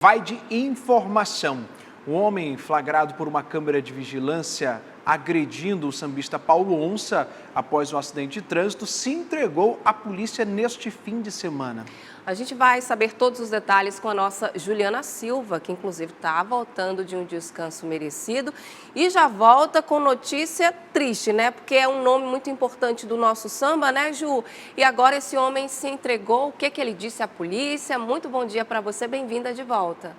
Vai de informação. Um homem flagrado por uma câmera de vigilância agredindo o sambista Paulo Onça após um acidente de trânsito se entregou à polícia neste fim de semana. A gente vai saber todos os detalhes com a nossa Juliana Silva, que inclusive está voltando de um descanso merecido e já volta com notícia triste, né? Porque é um nome muito importante do nosso samba, né, Ju? E agora esse homem se entregou. O que ele disse à polícia? Muito bom dia para você, bem-vinda de volta.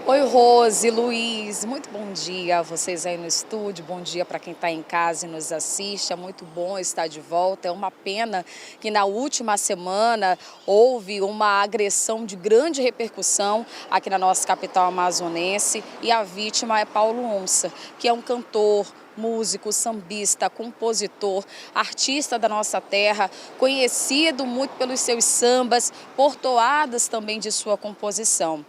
Oi, Rose, Luiz, muito bom dia a vocês aí no estúdio, bom dia para quem está em casa e nos assiste, é muito bom estar de volta. É uma pena que na última semana houve uma agressão de grande repercussão aqui na nossa capital amazonense e a vítima é Paulo Onça, que é um cantor, músico, sambista, compositor, artista da nossa terra, conhecido muito pelos seus sambas, por toadas também de sua composição.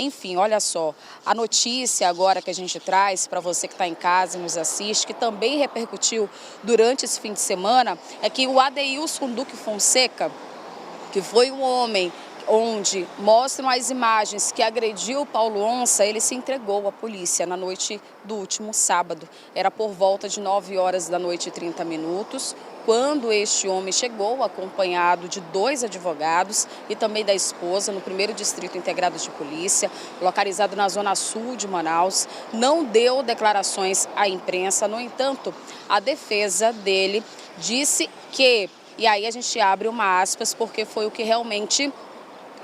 Enfim, olha só, a notícia agora que a gente traz para você que está em casa e nos assiste, que também repercutiu durante esse fim de semana, é que o Adeilson Duque Fonseca, que foi um homem onde mostram as imagens que agrediu o Paulo Onça, ele se entregou à polícia na noite do último sábado. Era por volta de 9 horas da noite e 30 minutos, quando este homem chegou acompanhado de 2 advogados e também da esposa no 1º Distrito Integrado de Polícia, localizado na zona sul de Manaus. Não deu declarações à imprensa, no entanto, a defesa dele disse que, e aí a gente abre uma aspas porque foi o que realmente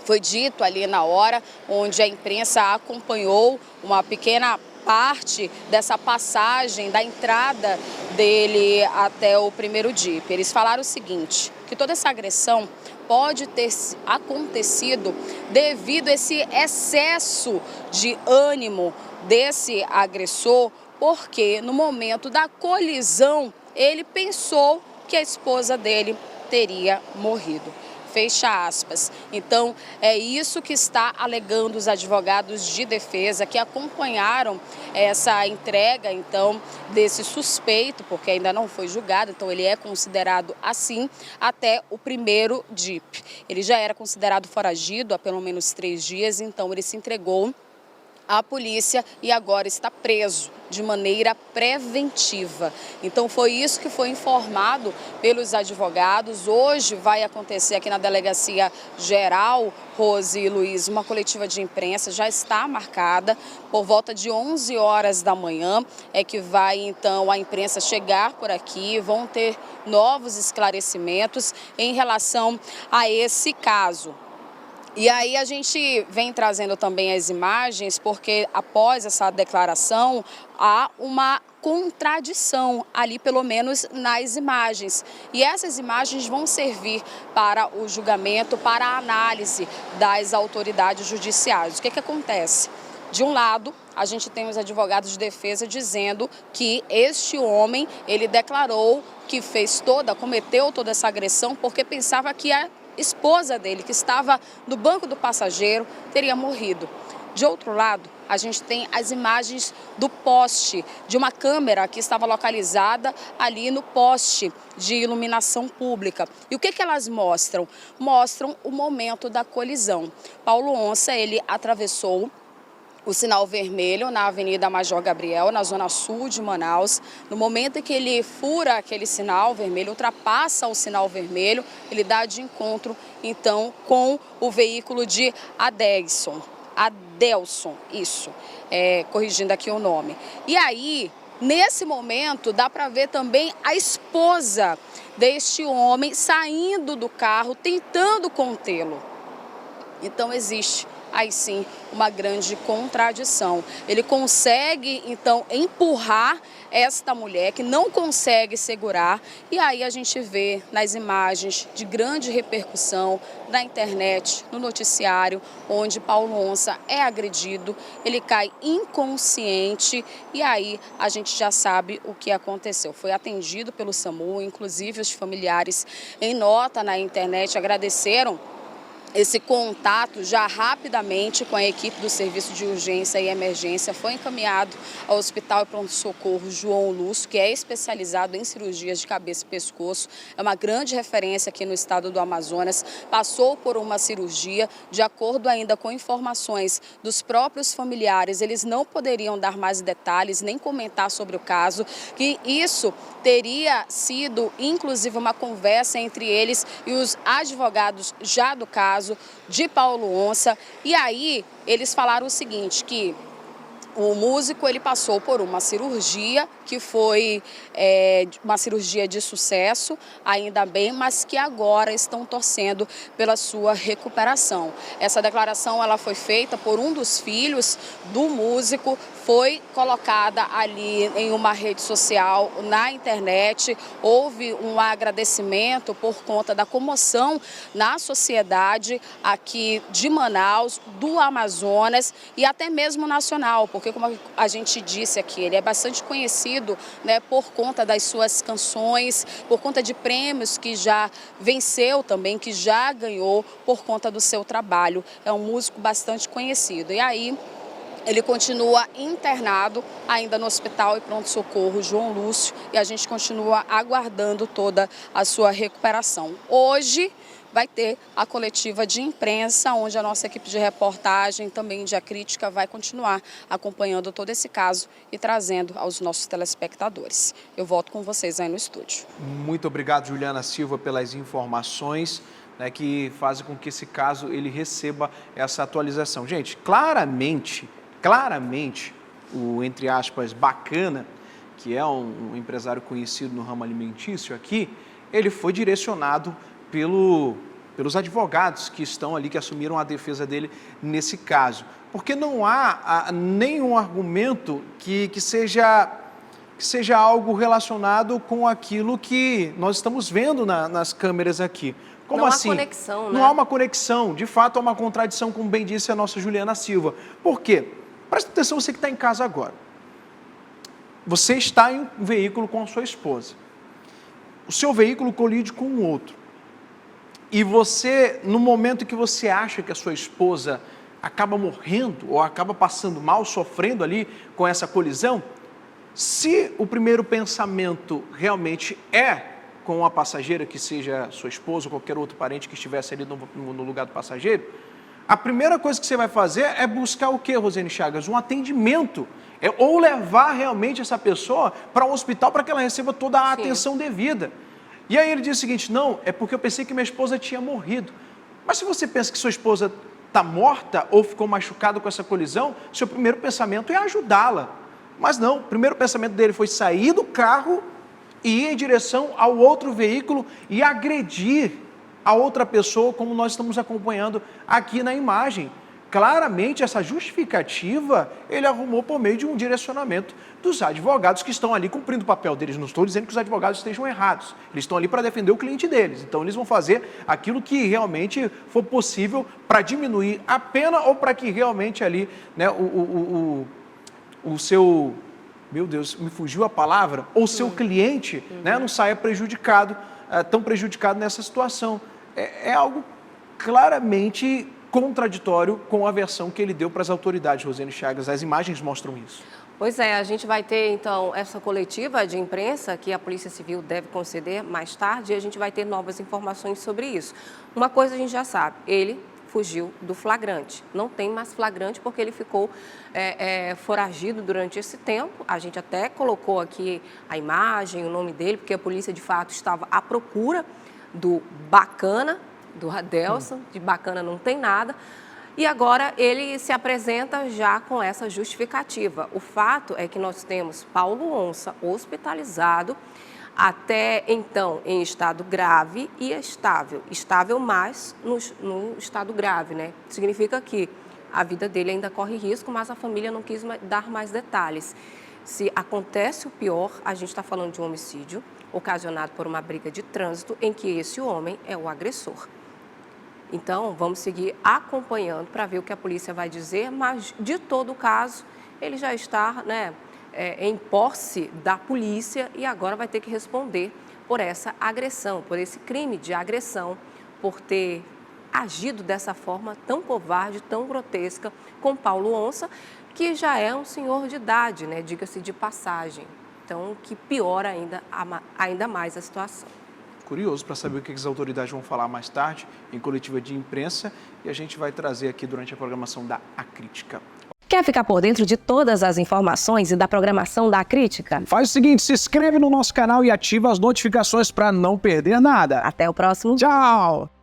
foi dito ali na hora, onde a imprensa acompanhou uma pequena parte dessa passagem da entrada dele até o 1º DIP. Eles falaram o seguinte, que toda essa agressão pode ter acontecido devido a esse excesso de ânimo desse agressor, porque no momento da colisão ele pensou que a esposa dele teria morrido. Fecha aspas. Então, é isso que está alegando os advogados de defesa que acompanharam essa entrega, então, desse suspeito, porque ainda não foi julgado, então ele é considerado assim até o 1º DIP. Ele já era considerado foragido há pelo menos 3 dias, então ele se entregou à polícia e agora está preso de maneira preventiva. Então foi isso que foi informado pelos advogados. Hoje vai acontecer aqui na Delegacia Geral, Rose e Luiz, uma coletiva de imprensa, já está marcada por volta de 11 horas da manhã, é que vai então a imprensa chegar por aqui, vão ter novos esclarecimentos em relação a esse caso. E aí a gente vem trazendo também as imagens, porque após essa declaração há uma contradição ali, pelo menos nas imagens. E essas imagens vão servir para o julgamento, para a análise das autoridades judiciais. O que acontece? De um lado, a gente tem os advogados de defesa dizendo que este homem, ele declarou que cometeu toda essa agressão porque pensava que a esposa dele, que estava no banco do passageiro, teria morrido. De outro lado, a gente tem as imagens do poste, de uma câmera que estava localizada ali no poste de iluminação pública. E o que elas mostram? Mostram o momento da colisão. Paulo Onça, ele atravessou o sinal vermelho na Avenida Major Gabriel, na zona sul de Manaus. No momento em que ele fura aquele sinal vermelho, ultrapassa o sinal vermelho, ele dá de encontro, então, com o veículo de Adelson, isso, corrigindo aqui o nome. E aí, nesse momento, dá para ver também a esposa deste homem saindo do carro, tentando contê-lo. Então, existe aí sim uma grande contradição. Ele consegue, então, empurrar esta mulher que não consegue segurar, e aí a gente vê nas imagens de grande repercussão na internet, no noticiário, onde Paulo Onça é agredido, ele cai inconsciente e aí a gente já sabe o que aconteceu. Foi atendido pelo SAMU, inclusive os familiares em nota na internet agradeceram esse contato já rapidamente com a equipe do Serviço de Urgência e Emergência foi encaminhado ao Hospital e Pronto-Socorro João Lúcio, que é especializado em cirurgias de cabeça e pescoço, é uma grande referência aqui no estado do Amazonas, passou por uma cirurgia, de acordo ainda com informações dos próprios familiares, eles não poderiam dar mais detalhes, nem comentar sobre o caso, que isso teria sido inclusive uma conversa entre eles e os advogados já do caso, de Paulo Onça, e aí eles falaram o seguinte, que o músico ele passou por uma cirurgia que foi uma cirurgia de sucesso, ainda bem, mas que agora estão torcendo pela sua recuperação. Essa declaração ela foi feita por um dos filhos do músico, foi colocada ali em uma rede social, na internet, houve um agradecimento por conta da comoção na sociedade aqui de Manaus, do Amazonas e até mesmo nacional, porque como a gente disse aqui, ele é bastante conhecido, né, por conta das suas canções, por conta de prêmios que já venceu também, que já ganhou por conta do seu trabalho. É um músico bastante conhecido. E aí ele continua internado ainda no Hospital e Pronto-Socorro João Lúcio e a gente continua aguardando toda a sua recuperação. Hoje vai ter a coletiva de imprensa, onde a nossa equipe de reportagem, também de crítica, vai continuar acompanhando todo esse caso e trazendo aos nossos telespectadores. Eu volto com vocês aí no estúdio. Muito obrigado, Juliana Silva, pelas informações, né, que fazem com que esse caso ele receba essa atualização. Gente, claramente, o, entre aspas, Bacana, que é um empresário conhecido no ramo alimentício aqui, ele foi direcionado pelos advogados que estão ali, que assumiram a defesa dele nesse caso. Porque não há nenhum argumento que seja algo relacionado com aquilo que nós estamos vendo nas câmeras aqui. Como não assim? Não há conexão, né? Não há uma conexão. De fato, há uma contradição, como bem disse a nossa Juliana Silva. Por quê? Presta atenção, você que está em casa agora. Você está em um veículo com a sua esposa. O seu veículo colide com um outro. E você, no momento que você acha que a sua esposa acaba morrendo ou acaba passando mal, sofrendo ali com essa colisão, se o primeiro pensamento realmente é com a passageira, que seja sua esposa ou qualquer outro parente que estivesse ali no lugar do passageiro, a primeira coisa que você vai fazer é buscar o quê, Rosane Chagas? Um atendimento. Ou levar realmente essa pessoa para um hospital para que ela receba toda a atenção devida. E aí ele diz o seguinte, não, é porque eu pensei que minha esposa tinha morrido. Mas se você pensa que sua esposa está morta ou ficou machucada com essa colisão, seu primeiro pensamento é ajudá-la. Mas não, o primeiro pensamento dele foi sair do carro e ir em direção ao outro veículo e agredir a outra pessoa, como nós estamos acompanhando aqui na imagem. Claramente, essa justificativa, ele arrumou por meio de um direcionamento dos advogados que estão ali cumprindo o papel deles. Não estou dizendo que os advogados estejam errados. Eles estão ali para defender o cliente deles. Então, eles vão fazer aquilo que realmente for possível para diminuir a pena ou para que realmente ali, né, o seu... Meu Deus, me fugiu a palavra. Ou seu cliente, né, não saia prejudicado, tão prejudicado nessa situação. É algo claramente contraditório com a versão que ele deu para as autoridades, Rosane Chagas. As imagens mostram isso. Pois é, a gente vai ter, então, essa coletiva de imprensa que a Polícia Civil deve conceder mais tarde e a gente vai ter novas informações sobre isso. Uma coisa a gente já sabe, ele fugiu do flagrante. Não tem mais flagrante porque ele ficou foragido durante esse tempo. A gente até colocou aqui a imagem, o nome dele, porque a polícia, de fato, estava à procura do Bacana, do Adelson, de Bacana não tem nada, e agora ele se apresenta já com essa justificativa. O fato é que nós temos Paulo Onça hospitalizado, até então em estado grave e estável mais no estado grave, né? Significa que a vida dele ainda corre risco, mas a família não quis dar mais detalhes. Se acontece o pior, a gente está falando de um homicídio ocasionado por uma briga de trânsito em que esse homem é o agressor. Então, vamos seguir acompanhando para ver o que a polícia vai dizer, mas de todo caso, ele já está, né, em posse da polícia e agora vai ter que responder por essa agressão, por esse crime de agressão, por ter agido dessa forma tão covarde, tão grotesca com Paulo Onça, que já é um senhor de idade, né? Diga-se de passagem. Então, que piora ainda mais a situação. Curioso para saber o que as autoridades vão falar mais tarde em coletiva de imprensa e a gente vai trazer aqui durante a programação da A Crítica. Quer ficar por dentro de todas as informações e da programação da Crítica? Faz o seguinte, se inscreve no nosso canal e ativa as notificações para não perder nada. Até o próximo. Tchau!